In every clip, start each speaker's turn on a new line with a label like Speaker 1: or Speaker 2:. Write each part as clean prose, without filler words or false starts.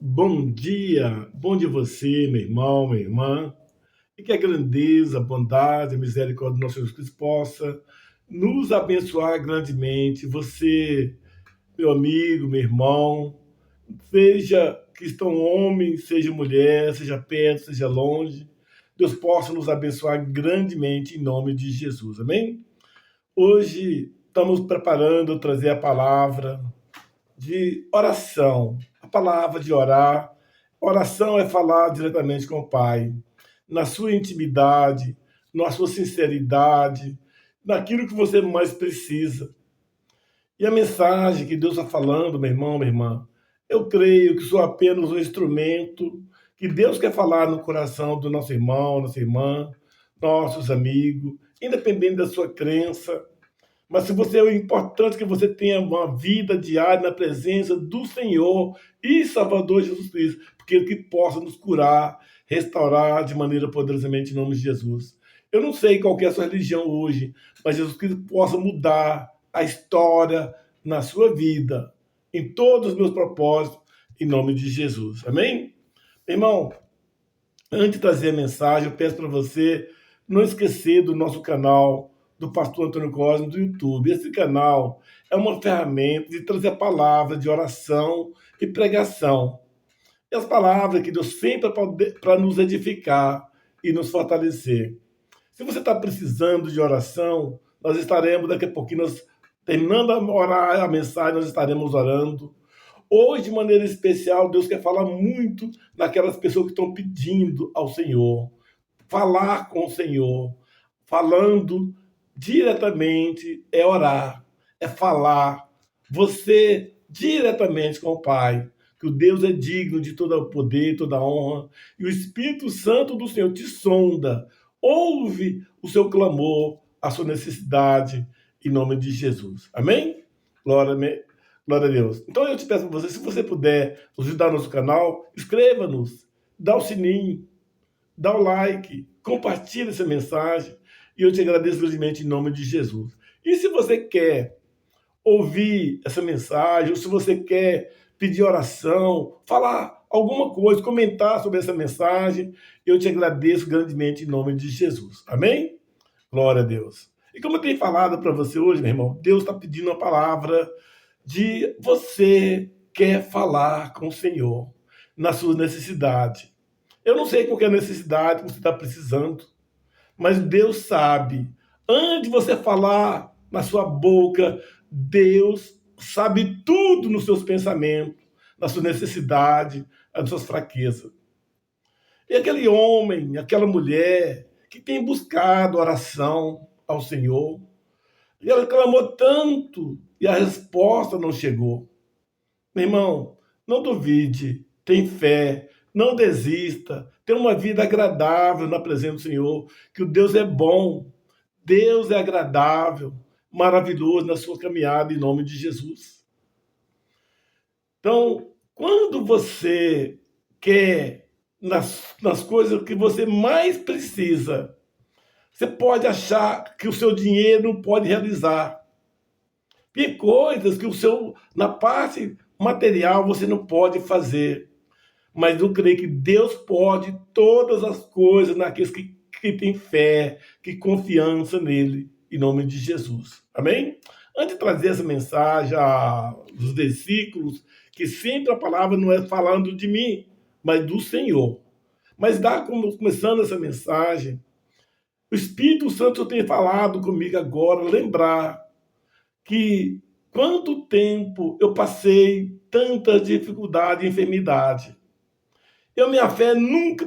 Speaker 1: Bom dia você, meu irmão, minha irmã, e que a grandeza, a bondade, a misericórdia do nosso Jesus Cristo possa nos abençoar grandemente. Você, meu amigo, meu irmão, seja cristão homem, seja mulher, seja perto, seja longe, Deus possa nos abençoar grandemente em nome de Jesus, amém? Hoje estamos preparando trazer a palavra de oração. A palavra de orar. Oração é falar diretamente com o Pai, na sua intimidade, na sua sinceridade, naquilo que você mais precisa. E a mensagem que Deus está falando, meu irmão, minha irmã, eu creio que sou apenas um instrumento que Deus quer falar no coração do nosso irmão, nossa irmã, nossos amigos, independente da sua crença, mas se você é importante que você tenha uma vida diária na presença do Senhor e Salvador Jesus Cristo, porque Ele que possa nos curar, restaurar de maneira poderosamente em nome de Jesus. Eu não sei qual que é a sua religião hoje, mas Jesus Cristo possa mudar a história na sua vida, em todos os meus propósitos, em nome de Jesus. Amém? Irmão, antes de trazer a mensagem, eu peço para você não esquecer do nosso canal do Pastor Antônio Cosme do YouTube. Esse canal é uma ferramenta de trazer a palavra de oração e pregação. E as palavras que Deus sempre para nos edificar e nos fortalecer. Se você está precisando de oração, nós estaremos daqui a pouquinho, terminando a orar a mensagem, nós estaremos orando. Hoje, de maneira especial, Deus quer falar muito naquelas pessoas que estão pedindo ao Senhor. Falar com o Senhor. Falando diretamente é orar, é falar. Você diretamente com o Pai. Que o Deus é digno de todo o poder, toda a honra. E o Espírito Santo do Senhor te sonda. Ouve o seu clamor, a sua necessidade, em nome de Jesus. Amém? Glória a Deus. Então eu te peço para você, se você puder nos ajudar no nosso canal, inscreva-nos, dá o sininho, dá o like, compartilhe essa mensagem e eu te agradeço grandemente em nome de Jesus. E se você quer ouvir essa mensagem, ou se você quer pedir oração, falar alguma coisa, comentar sobre essa mensagem, eu te agradeço grandemente em nome de Jesus. Amém? Glória a Deus. E como eu tenho falado para você hoje, meu irmão, Deus está pedindo uma palavra de você quer falar com o Senhor na sua necessidade. Eu não sei qual é a necessidade que você está precisando, mas Deus sabe. Antes de você falar na sua boca, Deus sabe tudo nos seus pensamentos, na sua necessidade, nas suas fraquezas. E aquele homem, aquela mulher que tem buscado oração ao Senhor, e ela clamou tanto e a resposta não chegou. Meu irmão, não duvide, tem fé, não desista, tenha uma vida agradável na presença do Senhor, que o Deus é bom, Deus é agradável, maravilhoso na sua caminhada em nome de Jesus. Então, quando você quer nas coisas que você mais precisa, você pode achar que o seu dinheiro não pode realizar. Tem coisas que na parte material você não pode fazer. Mas eu creio que Deus pode todas as coisas naqueles que têm fé, que confiança nele, em nome de Jesus. Amém? Antes de trazer essa mensagem, os versículos, que sempre a palavra não é falando de mim, mas do Senhor. Mas começando essa mensagem, o Espírito Santo tem falado comigo agora, lembrar que quanto tempo eu passei tanta dificuldade e enfermidade. Minha fé nunca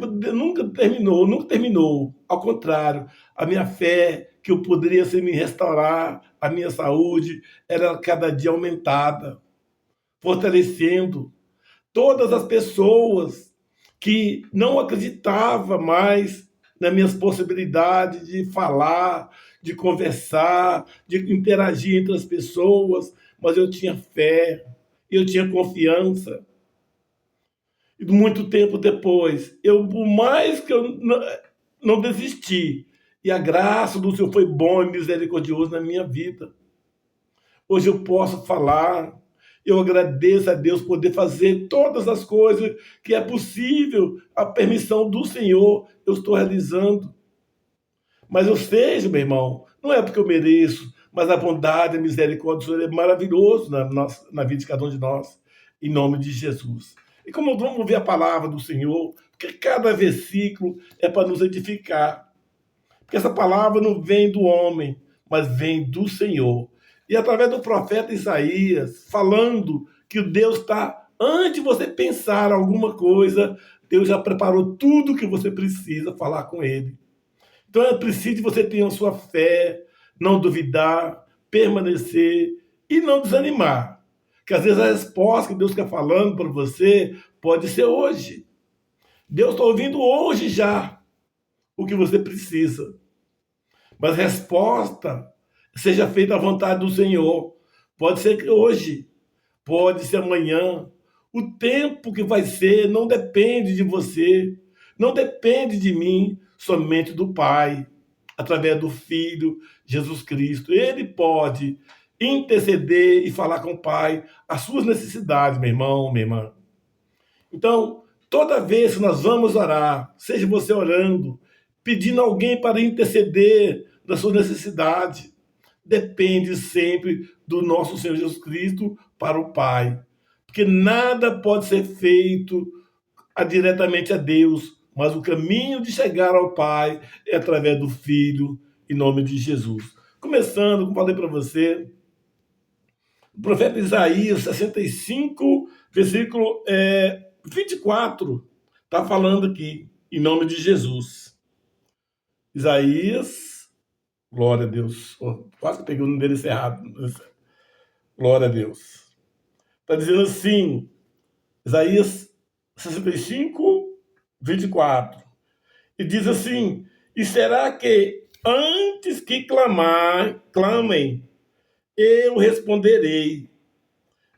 Speaker 1: terminou. Ao contrário, a minha fé que eu poderia me restaurar, a minha saúde, era cada dia aumentada, fortalecendo todas as pessoas que não acreditavam mais nas minhas possibilidades de falar, de conversar, de interagir entre as pessoas, mas eu tinha fé, eu tinha confiança. E muito tempo depois, por mais que eu não desisti, e a graça do Senhor foi bom e misericordioso na minha vida. Hoje eu posso falar, Eu agradeço a Deus poder fazer todas as coisas que é possível, a permissão do Senhor, eu estou realizando. Mas eu seja, meu irmão, não é porque eu mereço, mas a bondade, a misericórdia do Senhor é maravilhoso na vida de cada um de nós, em nome de Jesus. E como vamos ver a palavra do Senhor, porque cada versículo é para nos edificar. Porque essa palavra não vem do homem, mas vem do Senhor. E através do profeta Isaías, falando que o Deus está, antes de você pensar alguma coisa, Deus já preparou tudo que você precisa falar com ele. Então é preciso que você tenha a sua fé, não duvidar, permanecer e não desanimar. Porque às vezes a resposta que Deus está falando para você pode ser hoje. Deus está ouvindo hoje já o que você precisa. Mas a resposta seja feita à vontade do Senhor. Pode ser que hoje, pode ser amanhã. O tempo que vai ser não depende de você, não depende de mim, somente do Pai, através do Filho Jesus Cristo. Ele pode interceder e falar com o Pai as suas necessidades, meu irmão, minha irmã. Então, toda vez que nós vamos orar, seja você orando, pedindo alguém para interceder da sua necessidade, depende sempre do nosso Senhor Jesus Cristo para o Pai. Porque nada pode ser feito diretamente a Deus, mas o caminho de chegar ao Pai é através do Filho, em nome de Jesus. Começando, como falei para você, o profeta Isaías 65, versículo 24, está falando aqui, em nome de Jesus. Isaías, glória a Deus, quase que peguei o nome dele errado. Glória a Deus. Está dizendo assim, Isaías 65, 24. E diz assim: e será que antes que clamem, eu responderei.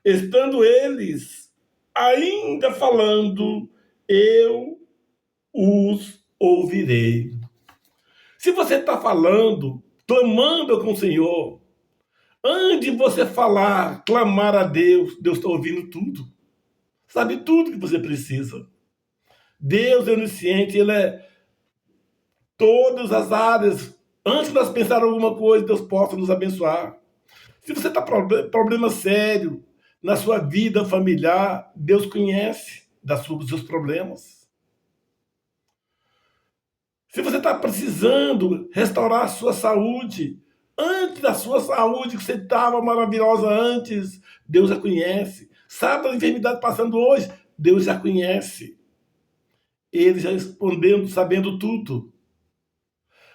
Speaker 1: Estando eles ainda falando, eu os ouvirei. Se você está falando, clamando com o Senhor, antes de você falar, clamar a Deus, Deus está ouvindo tudo. Sabe tudo que você precisa. Deus é onisciente, Ele é todas as áreas. Antes de nós pensar alguma coisa, Deus possa nos abençoar. Se você está com problema sério na sua vida familiar, Deus conhece dos seus problemas. Se você está precisando restaurar a sua saúde, antes da sua saúde, que você estava maravilhosa antes, Deus já conhece. Sabe da enfermidade passando hoje? Deus já conhece. Ele já respondendo, sabendo tudo.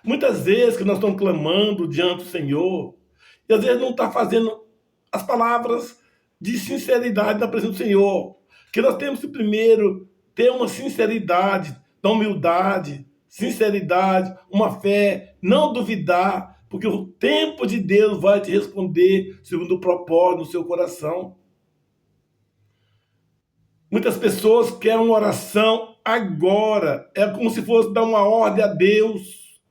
Speaker 1: Muitas vezes que nós estamos clamando diante do Senhor, e às vezes não está fazendo as palavras de sinceridade na presença do Senhor. Que nós temos que primeiro ter uma sinceridade, da humildade, sinceridade, uma fé, não duvidar, porque o tempo de Deus vai te responder segundo o propósito no seu coração. Muitas pessoas querem uma oração agora, é como se fosse dar uma ordem a Deus.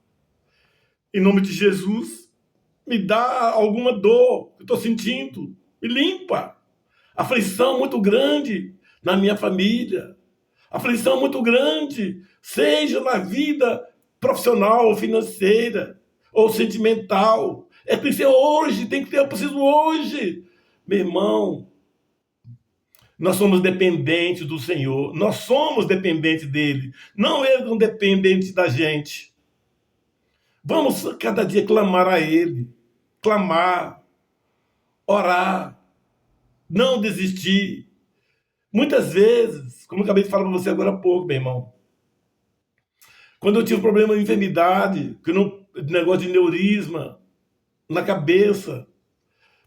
Speaker 1: Em nome de Jesus, me dá alguma dor que eu estou sentindo, me limpa. Aflição muito grande na minha família, aflição muito grande, seja na vida profissional ou financeira, ou sentimental. É preciso hoje, tem que ter, eu preciso hoje. Meu irmão, nós somos dependentes do Senhor, nós somos dependentes dele, não ele não dependente da gente. Vamos cada dia clamar a ele, clamar, orar, não desistir. Muitas vezes, como eu acabei de falar para você agora há pouco, meu irmão, quando eu tive problema de enfermidade, negócio de neurisma na cabeça,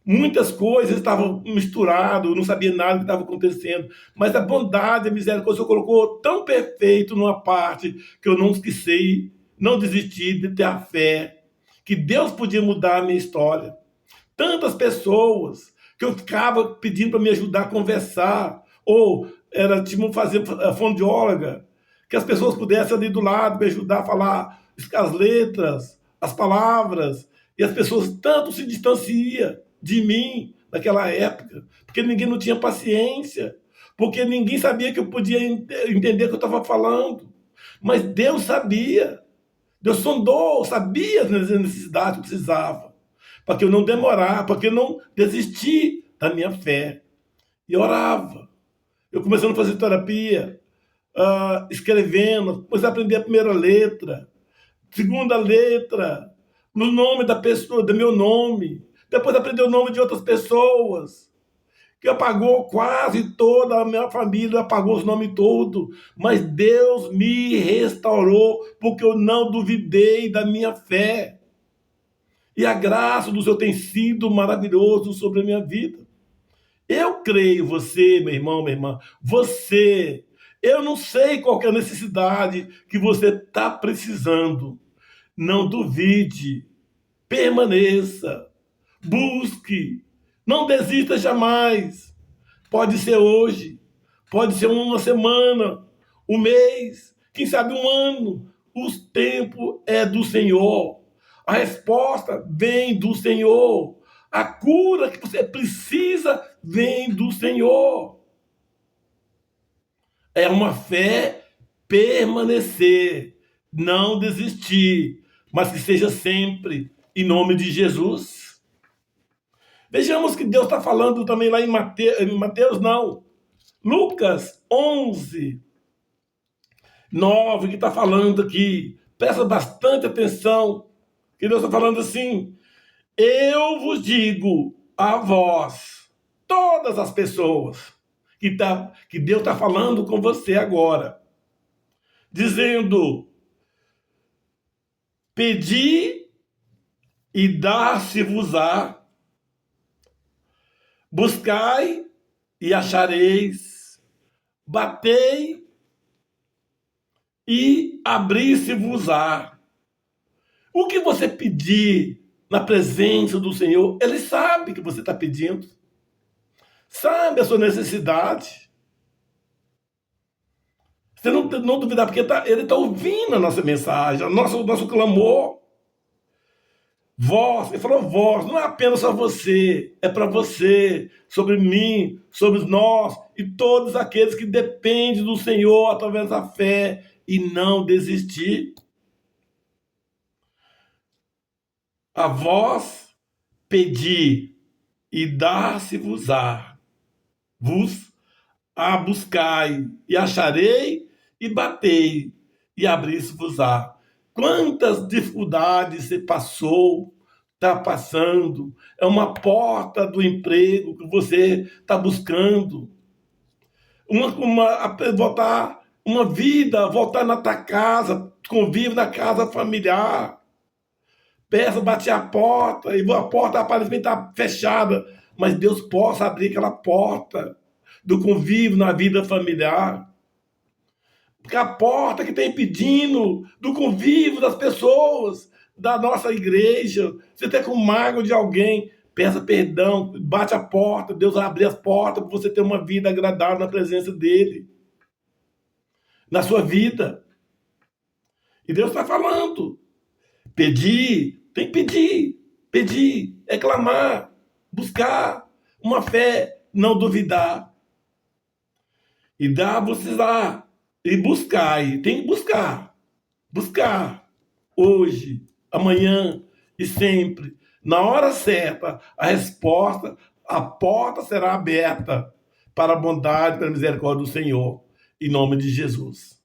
Speaker 1: muitas coisas estavam misturadas, eu não sabia nada do que estava acontecendo, mas a bondade, a misericórdia, o Senhor colocou tão perfeito numa parte que eu não esqueci, não desisti de ter a fé, que Deus podia mudar a minha história. Tantas pessoas que eu ficava pedindo para me ajudar a conversar, ou era tipo fazer fonoaudióloga, que as pessoas pudessem ali do lado me ajudar a falar as letras, as palavras, e as pessoas tanto se distanciam de mim, naquela época, porque ninguém não tinha paciência, porque ninguém sabia que eu podia entender o que eu estava falando. Mas Deus sabia. Deus sondou, sabia as necessidades que eu precisava, para que eu não demorar, para que eu não desistir da minha fé. E orava. Eu comecei a fazer terapia, escrevendo, comecei a aprender a primeira letra, segunda letra, no nome da pessoa, do meu nome. Depois aprendi o nome de outras pessoas, que apagou quase toda a minha família, apagou os nomes todos. Mas Deus me restaurou, porque eu não duvidei da minha fé. E a graça do Senhor tem sido maravilhoso sobre a minha vida. Eu creio, você, meu irmão, minha irmã, você, eu não sei qual é a necessidade que você está precisando. Não duvide, permaneça, busque, não desista jamais. Pode ser hoje, pode ser uma semana, um mês, quem sabe um ano. O tempo é do Senhor. A resposta vem do Senhor. A cura que você precisa vem do Senhor. É uma fé permanecer, não desistir, mas que seja sempre em nome de Jesus. Vejamos que Deus está falando também lá em Mateus não, Lucas 11, 9, que está falando aqui. Presta bastante atenção, que Deus está falando assim: eu vos digo a vós, todas as pessoas, que Deus está falando com você agora, dizendo: pedi e dar-se-vos-á, buscai e achareis, batei e abrir-se-vos-á. O que você pedir na presença do Senhor, Ele sabe que você está pedindo, sabe a sua necessidade. Você não duvidar, porque Ele está ouvindo a nossa mensagem, o nosso clamor. Vós, Ele falou vós, não é apenas só você, é para você, sobre mim, sobre nós e todos aqueles que dependem do Senhor através da fé e não desistir. A vós pedi e dar-se-vos-á, vos a buscai e acharei e batei e abrir-se-vos-á. Quantas dificuldades você passou, está passando? É uma porta do emprego que você está buscando. Voltar uma vida, voltar na tua casa, convive na casa familiar. Peça, bate a porta, e a porta aparentemente está fechada, mas Deus possa abrir aquela porta do convívio na vida familiar. Porque a porta que está impedindo do convívio das pessoas, da nossa igreja. Você está com mágoa de alguém, peça perdão, bate a porta, Deus vai abrir as portas para você ter uma vida agradável na presença dEle, na sua vida. E Deus está falando. Pedir, tem que pedir, é clamar, buscar uma fé, não duvidar. E dá-vos-á, e buscai, tem que buscar, hoje, amanhã e sempre, na hora certa, a resposta, a porta será aberta para a bondade, para a misericórdia do Senhor, em nome de Jesus.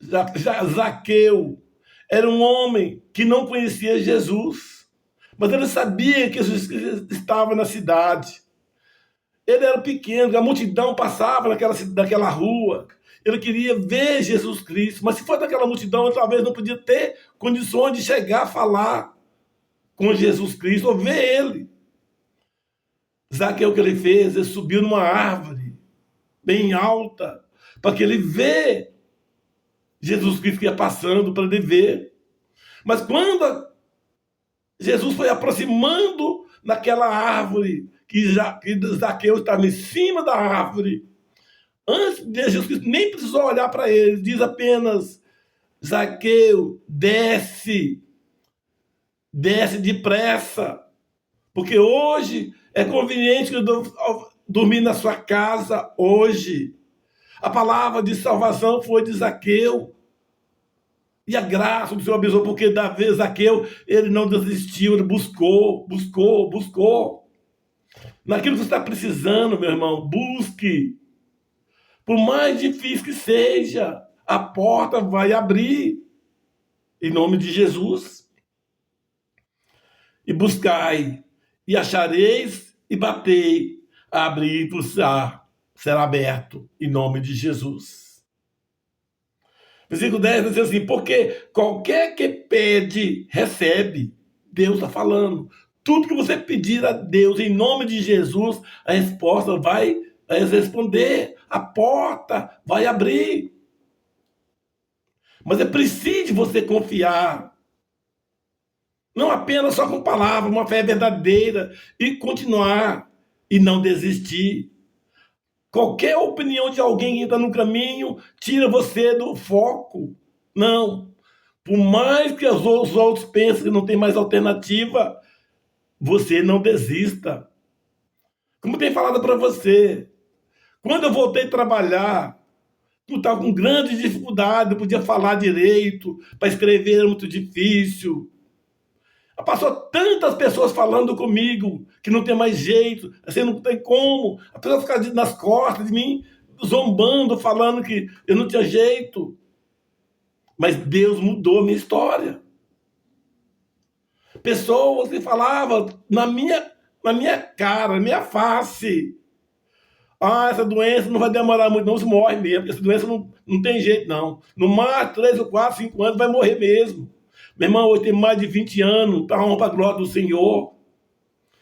Speaker 1: Zaqueu era um homem que não conhecia Jesus, mas ele sabia que Jesus estava na cidade. Ele era pequeno, a multidão passava naquela rua. Ele queria ver Jesus Cristo, mas se for daquela multidão, ele talvez não podia ter condições de chegar a falar com Jesus Cristo ou ver ele. Zaqueu, o que ele fez? Ele subiu numa árvore bem alta para que ele vê Jesus Cristo que ia passando, para ele ver. Mas quando Jesus foi aproximando naquela árvore, que Zaqueu estava em cima da árvore, antes de Jesus Cristo nem precisou olhar para ele, diz apenas: Zaqueu, desce, Desce depressa, porque hoje é conveniente que eu dormir na sua casa hoje. A palavra de salvação foi de Zaqueu. E a graça do Senhor abençoou, porque da vez Zaqueu, ele não desistiu, ele buscou, buscou, buscou. Naquilo que você está precisando, meu irmão, busque. Por mais difícil que seja, a porta vai abrir. Em nome de Jesus. E buscai, e achareis, e batei, abrir-vos será aberto, em nome de Jesus. Versículo 10 diz assim, porque qualquer que pede, recebe. Deus está falando. Tudo que você pedir a Deus, em nome de Jesus, a resposta vai responder. A porta vai abrir. Mas é preciso você confiar. Não apenas só com palavras, uma fé verdadeira. E continuar. E não desistir. Qualquer opinião de alguém que está no caminho tira você do foco. Não. Por mais que os outros pensem que não tem mais alternativa, você não desista. Como tem falado para você, quando eu voltei a trabalhar, eu estava com grande dificuldade, não podia falar direito, para escrever era muito difícil. Passou tantas pessoas falando comigo que não tem mais jeito, assim, não tem como. A pessoa fica nas costas de mim, zombando, falando que eu não tinha jeito. Mas Deus mudou a minha história. Pessoas que falavam na minha cara, na minha face. Ah, essa doença não vai demorar muito, não, você morre mesmo, porque essa doença não tem jeito, não. No mais 3 ou 4, 5 anos vai morrer mesmo. Meu irmão, hoje tem mais de 20 anos, para a honra, para a glória do Senhor.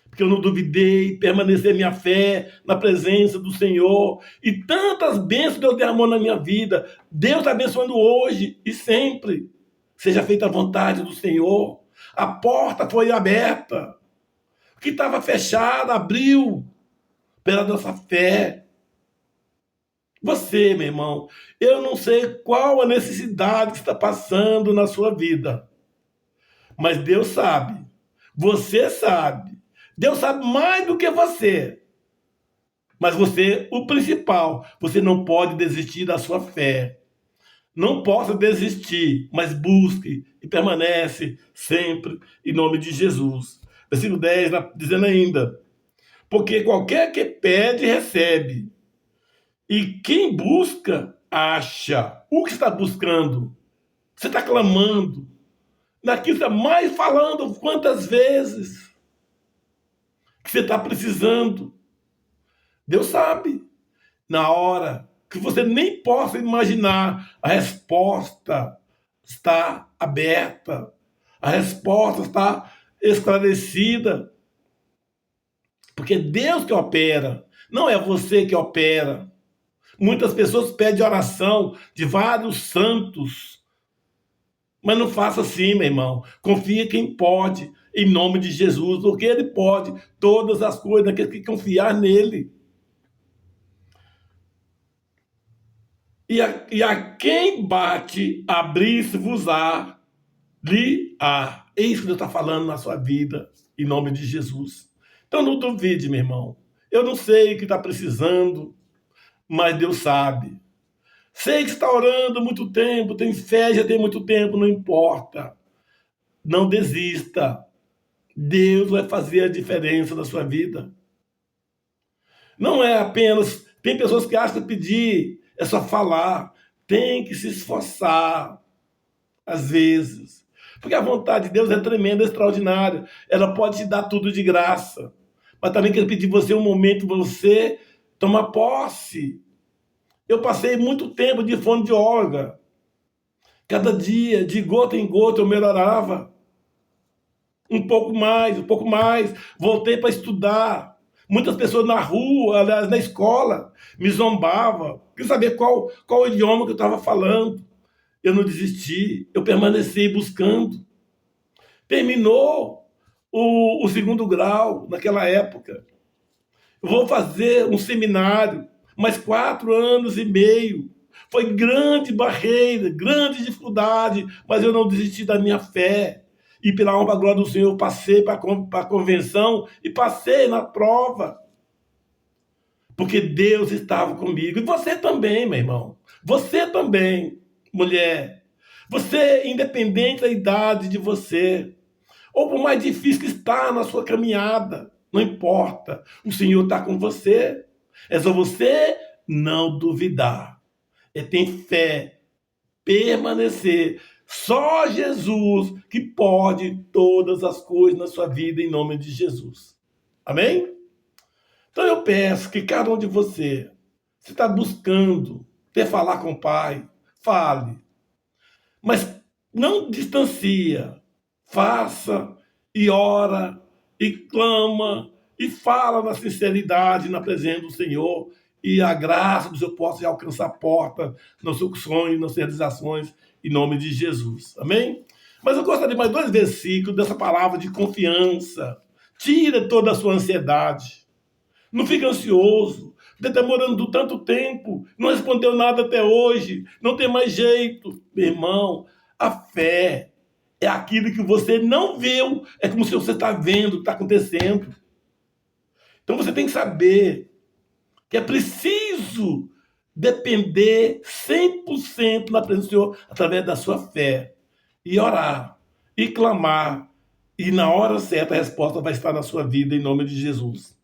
Speaker 1: Porque eu não duvidei, permaneci minha fé na presença do Senhor. E tantas bênçãos Deus derramou na minha vida. Deus está abençoando hoje e sempre. Seja feita a vontade do Senhor. A porta foi aberta. O que estava fechado abriu pela nossa fé. Você, meu irmão, eu não sei qual a necessidade que está passando na sua vida. Mas Deus sabe. Você sabe. Deus sabe mais do que você. Mas você, o principal, você não pode desistir da sua fé. Não possa desistir, mas busque e permanece sempre em nome de Jesus. Versículo 10, dizendo ainda, porque qualquer que pede, recebe. E quem busca, acha. O que está buscando? Você está clamando. Naquilo que está mais falando quantas vezes que você está precisando. Deus sabe. Na hora que você nem possa imaginar, a resposta está aberta. A resposta está esclarecida. Porque é Deus que opera, não é você que opera. Muitas pessoas pedem oração de vários santos. Mas não faça assim, meu irmão. Confia quem pode, em nome de Jesus, porque Ele pode todas as coisas, daqueles que confiar nele. E a quem bate, abrir-se-vos-á, lhe-á. É isso que Deus está falando na sua vida, em nome de Jesus. Então não duvide, meu irmão. Eu não sei o que está precisando, mas Deus sabe. Sei que está orando muito tempo, tem fé, já tem muito tempo, não importa. Não desista. Deus vai fazer a diferença na sua vida. Não é apenas... Tem pessoas que acham que pedir é só falar. Tem que se esforçar, às vezes. Porque a vontade de Deus é tremenda, é extraordinária. Ela pode te dar tudo de graça. Mas também quer pedir você um momento, você tomar posse. Eu passei muito tempo de fone de órgão. Cada dia, de gota em gota, eu melhorava. Um pouco mais, um pouco mais. Voltei para estudar. Muitas pessoas na rua, aliás, na escola, me zombavam. Queria saber qual idioma que eu estava falando. Eu não desisti, eu permaneci buscando. Terminou o 2º grau, naquela época. Eu vou fazer um seminário, mais 4 anos e meio. Foi grande barreira, grande dificuldade, mas eu não desisti da minha fé. e pela honra e glória do Senhor, eu passei para a convenção e passei na prova. Porque Deus estava comigo. E você também, meu irmão. Você também, mulher. Você, independente da idade de você, ou por mais difícil que está na sua caminhada, não importa. O Senhor está com você. É só você não duvidar. É ter fé, permanecer. Só Jesus que pode todas as coisas na sua vida, em nome de Jesus. Amém? Então eu peço que cada um de você, se está buscando ter falar com o Pai, fale. Mas não distancia. Faça e ora e clama e fala na sinceridade, na presença do Senhor, e a graça do Senhor possa alcançar a porta nos seus sonhos, nas realizações, em nome de Jesus. Amém? Mas eu gostaria de mais 2 versículos dessa palavra de confiança. Tira toda a sua ansiedade. Não fica ansioso. Está demorando tanto tempo, não respondeu nada até hoje, não tem mais jeito. Meu irmão, a fé é aquilo que você não viu, é como se você está vendo o que está acontecendo. Então você tem que saber que é preciso depender 100% na presença do Senhor através da sua fé. E orar, e clamar, e na hora certa a resposta vai estar na sua vida, em nome de Jesus.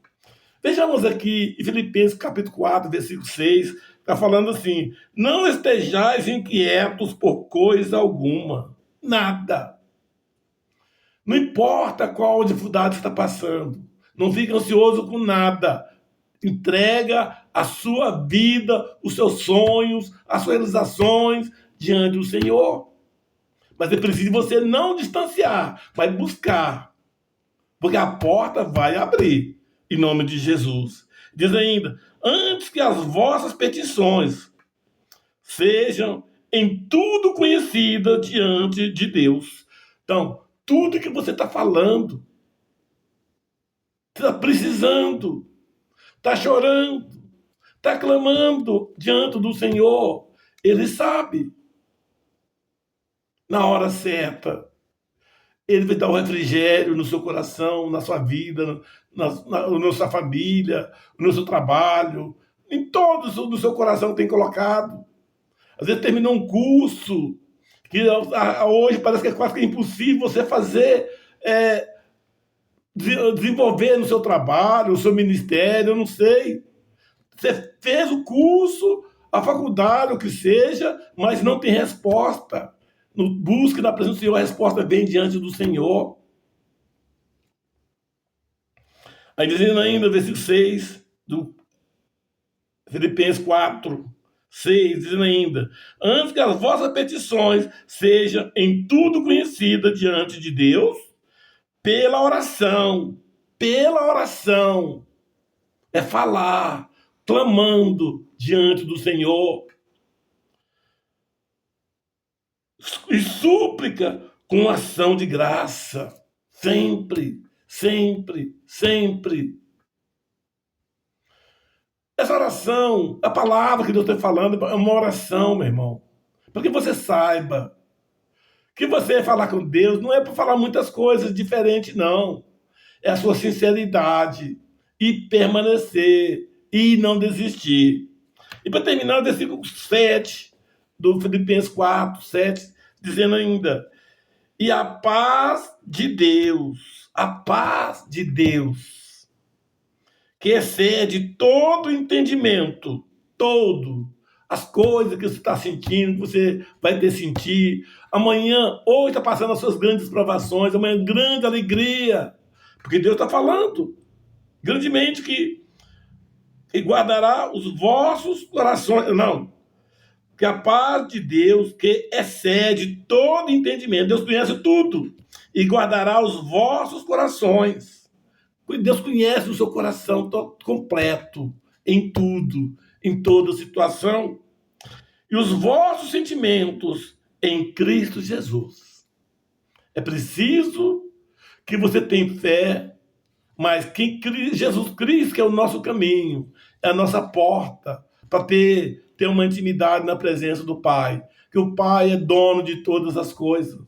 Speaker 1: Vejamos aqui em Filipenses capítulo 4, versículo 6, está falando assim: não estejais inquietos por coisa alguma, nada. Não importa qual dificuldade você está passando, não fique ansioso com nada. Entrega a sua vida, os seus sonhos, as suas realizações diante do Senhor. Mas é preciso você não distanciar, mas buscar, porque a porta vai abrir, em nome de Jesus. Diz ainda: antes que as vossas petições sejam em tudo conhecidas diante de Deus. Então, tudo que você está falando, está precisando, está chorando, está clamando diante do Senhor, Ele sabe. Na hora certa, Ele vai dar um refrigério no seu coração, na sua vida, na sua família, no seu trabalho, em todo o seu coração tem colocado. Às vezes terminou um curso que hoje parece que é quase que impossível você fazer, desenvolver no seu trabalho, no seu ministério, eu não sei. Você fez o curso, a faculdade, o que seja, mas não tem resposta. Busque na presença do Senhor, a resposta vem diante do Senhor. Aí dizendo ainda, versículo 6 do Filipenses 4, 6, dizendo ainda: antes que as vossas petições sejam em tudo conhecidas diante de Deus, pela oração, é falar, clamando diante do Senhor, e súplica com ação de graça, sempre, sempre, sempre. Essa oração, a palavra que Deus está falando, é uma oração, meu irmão. Para que você saiba que você falar com Deus não é para falar muitas coisas diferentes, não. É a sua sinceridade e permanecer e não desistir. E para terminar, o versículo 7 do Filipenses 4, 7, dizendo ainda: e a paz de Deus, que excede todo entendimento, as coisas que você está sentindo, que você vai ter sentir. Amanhã, hoje está passando as suas grandes provações, amanhã grande alegria, porque Deus está falando grandemente que guardará os vossos corações. Não, que a paz de Deus, que excede todo entendimento, Deus conhece tudo, e guardará os vossos corações. Deus conhece o seu coração completo, em tudo, em toda situação, e os vossos sentimentos em Cristo Jesus. É preciso que você tenha fé, mas que Jesus Cristo, que é o nosso caminho, é a nossa porta para ter uma intimidade na presença do Pai, que o Pai é dono de todas as coisas.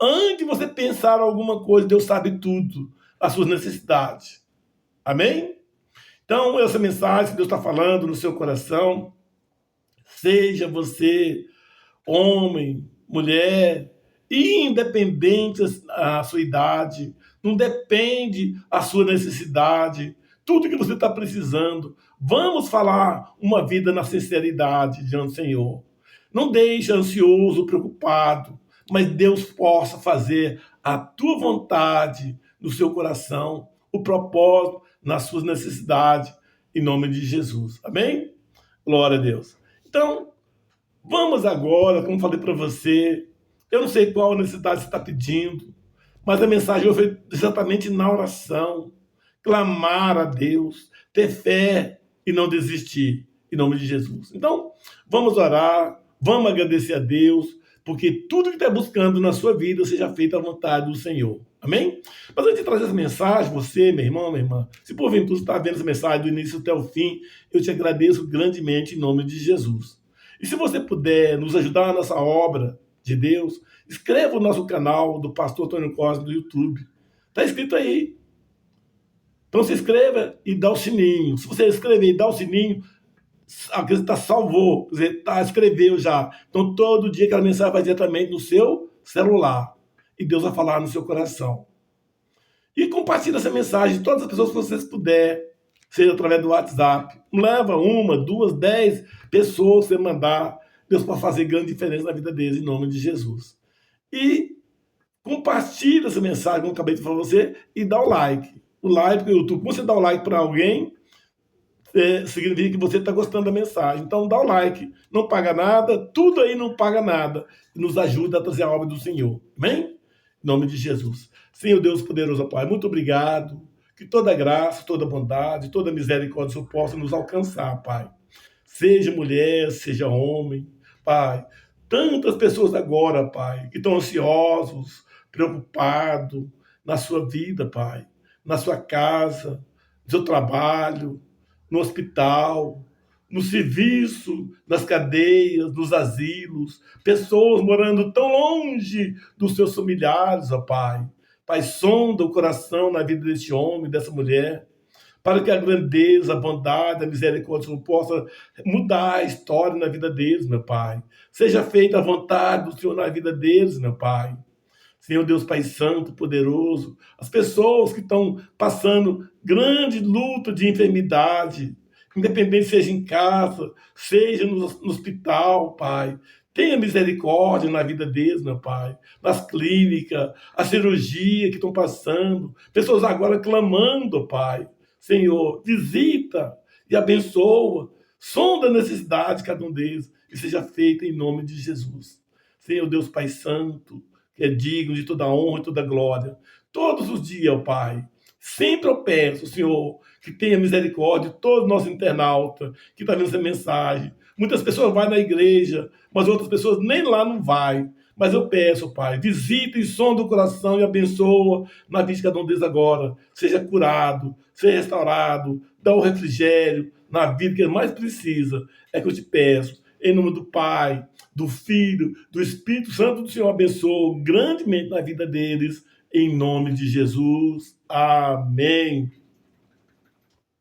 Speaker 1: Antes de você pensar alguma coisa, Deus sabe tudo, as suas necessidades. Amém? Então, essa mensagem que Deus está falando no seu coração, seja você homem, mulher, independente a sua idade, não depende a sua necessidade, tudo que você está precisando. Vamos falar uma vida na sinceridade diante do Senhor. Não deixe ansioso, preocupado, mas Deus possa fazer a tua vontade no seu coração, o propósito nas suas necessidades, em nome de Jesus. Amém? Glória a Deus. Então, vamos agora, como falei para você, eu não sei qual necessidade você está pedindo, mas a mensagem foi exatamente na oração. Clamar a Deus, ter fé e não desistir, em nome de Jesus. Então, vamos orar, vamos agradecer a Deus, porque tudo que está buscando na sua vida seja feito à vontade do Senhor. Amém? Mas antes de trazer essa mensagem, você, meu irmão, minha irmã, se porventura você está vendo essa mensagem do início até o fim, eu te agradeço grandemente em nome de Jesus. E se você puder nos ajudar nessa obra de Deus, inscreva o nosso canal do Pastor Antônio Cosme do YouTube. Está escrito aí. Então se inscreva e dá o sininho. Se você inscrever e dá o sininho, está salvou, quer dizer, escreveu já. Então todo dia aquela mensagem vai diretamente no seu celular. E Deus vai falar no seu coração. E compartilhe essa mensagem de todas as pessoas que vocês puderem, seja através do WhatsApp. Leva 1, 2, 10 pessoas que você mandar. Deus pode fazer grande diferença na vida deles, em nome de Jesus. E compartilhe essa mensagem, como eu acabei de falar para você, e dá o like. O like para o YouTube. Quando você dá o like para alguém, significa que você está gostando da mensagem. Então dá o like. Não paga nada, tudo aí não paga nada. Nos ajuda a trazer a obra do Senhor. Amém? Em nome de Jesus. Senhor Deus poderoso, Pai, muito obrigado. Que toda graça, toda bondade, toda misericórdia possa nos alcançar, Pai. Seja mulher, seja homem, Pai. Tantas pessoas agora, Pai, que estão ansiosos, preocupados na sua vida, Pai. Na sua casa, no seu trabalho, no hospital, no serviço, nas cadeias, nos asilos, pessoas morando tão longe dos seus familiares, ó Pai. Pai, sonda o coração na vida deste homem, dessa mulher, para que a grandeza, a bondade, a misericórdia possa mudar a história na vida deles, meu Pai. Seja feita a vontade do Senhor na vida deles, meu Pai. Senhor Deus Pai Santo, poderoso, as pessoas que estão passando grande luta de enfermidade, independente seja em casa, seja no hospital, Pai. Tenha misericórdia na vida deles, meu Pai. Nas clínicas, a cirurgia que estão passando, pessoas agora clamando, Pai. Senhor, visita e abençoa, sonda a necessidade de cada um deles e seja feita em nome de Jesus. Senhor Deus Pai Santo, que é digno de toda honra e toda glória, todos os dias, ó Pai. Sempre eu peço, Senhor, que tenha misericórdia de todo nosso internauta que está vendo essa mensagem. Muitas pessoas vão na igreja, mas outras pessoas nem lá não vai. Mas eu peço, Pai, visita e sonda o coração e abençoa na vida de cada um deles agora. Seja curado, seja restaurado, dá o refrigério na vida que ele mais precisa. É que eu te peço, em nome do Pai, do Filho, do Espírito Santo do Senhor, abençoa grandemente na vida deles, em nome de Jesus. Amém.